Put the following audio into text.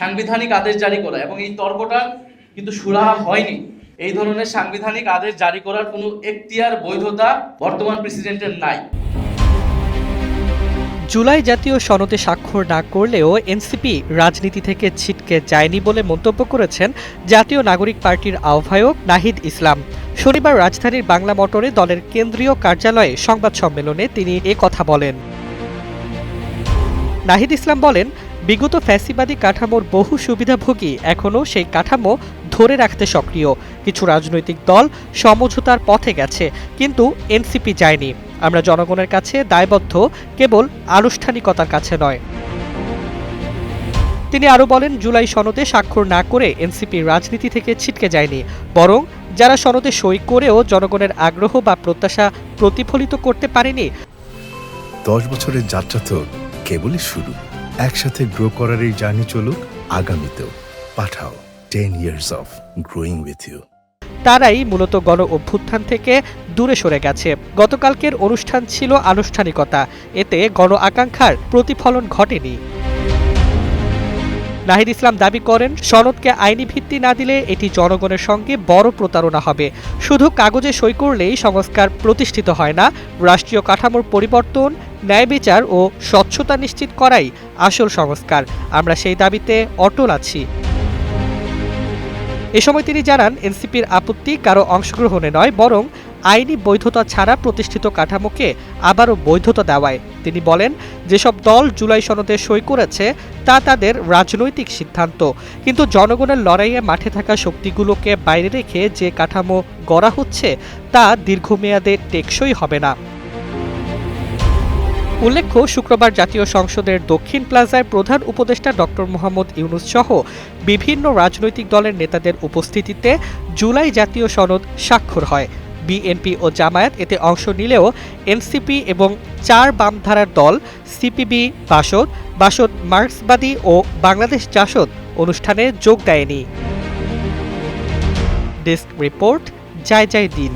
সাংবিধানিক আদেশ জারি করা, এবং এই তর্কটা কিন্তু সুরাহা হয়নি। এই ধরনের সাংবিধানিক আদেশ জারি করার কোনো এখতিয়ার, বৈধতা বর্তমান প্রেসিডেন্টের নাই। জুলাই জাতীয় সনদে স্বাক্ষর না করলেও এনসিপি রাজনীতি থেকে ছিটকে যায়নি বলে মন্তব্য করেছেন জাতীয় নাগরিক পার্টির আহ্বায়ক নাহিদ ইসলাম। শনিবার রাজধানীর বাংলা মোটরে দলের কেন্দ্রীয় কার্যালয়ে সংবাদ সম্মেলনে তিনি কথা বলেন। নাহিদ ইসলাম বলেন, বিগত ফ্যাসিবাদী কাঠামোর বহু সুবিধাভোগী এখনও সেই কাঠামো ধরে রাখতে সক্রিয়। কিছু রাজনৈতিক দল সমঝোতার পথে গেছে, কিন্তু এনসিপি যায়নি। আমরা জনগণের কাছে দায়বদ্ধ, কেবল আনুষ্ঠানিকতার কাছে নয়। তিনি আরও বলেন, জুলাই সনদে স্বাক্ষর না করে এনসিপি রাজনীতি থেকে ছিটকে যায়নি, বরং যারা সনদে সই করেও জনগণের আগ্রহ বা প্রত্যাশা প্রতিফলিত করতে পারেনি। 10 বছরের যাত্রা তো কেবলই শুরু। একসাথে গ্রো করার এই জার্নি চলুক আগামীতেও। পাঠাও 10 years of growing with you। তারাই মূলত গণ অভ্যুত্থান থেকে দূরে সরে গেছে। গতকালকের অনুষ্ঠান ছিল আনুষ্ঠানিকতা, এতে গণ আকাঙ্ক্ষার প্রতিফলন ঘটেনি। নাহিদ ইসলাম দাবি করেন, সনদকে আইনি ভিত্তি না দিলে এটি জনগণের সঙ্গে বড় প্রতারণা হবে। শুধু কাগজে সই করলেই সংস্কার প্রতিষ্ঠিত হয় না। রাষ্ট্রীয় কাঠামোর পরিবর্তন, ন্যায় বিচার ও স্বচ্ছতা নিশ্চিত করাই আসল সংস্কার। আমরা সেই দাবিতে অটল আছি। এ সময় তিনি জানান, এনসিপির আপত্তি কারো অংশগ্রহণে নয়, বরং আইনি বৈধতা ছাড়া প্রতিষ্ঠিত কাঠামোকে আবারও বৈধতা দেওয়ায়। তিনি বলেন, যেসব দল জুলাই সনদে সই করেছে তা তাদের রাজনৈতিক সিদ্ধান্ত, কিন্তু জনগণের লড়াইয়ে মাঠে থাকা শক্তিগুলোকে বাইরে রেখে যে কাঠামো গড়া হচ্ছে তা দীর্ঘমেয়াদে টেকসই হবে না। উল্লেখ্য, শুক্রবার জাতীয় সংসদের দক্ষিণ প্লাজায় প্রধান উপদেষ্টা ডক্টর মোহাম্মদ ইউনূস সহ বিভিন্ন রাজনৈতিক দলের নেতাদের উপস্থিতিতে জুলাই জাতীয় সনদ স্বাক্ষর হয়। বিএনপি ও জামায়াত এতে অংশ নিলেও এনসিপি এবং 4 বামধারার দল সিপিবি, বাসদ মার্ক্সবাদী ও বাংলাদেশ জাসদ অনুষ্ঠানে যোগ দেয়নি। ডেস্ক রিপোর্ট, জয় জয় দিন।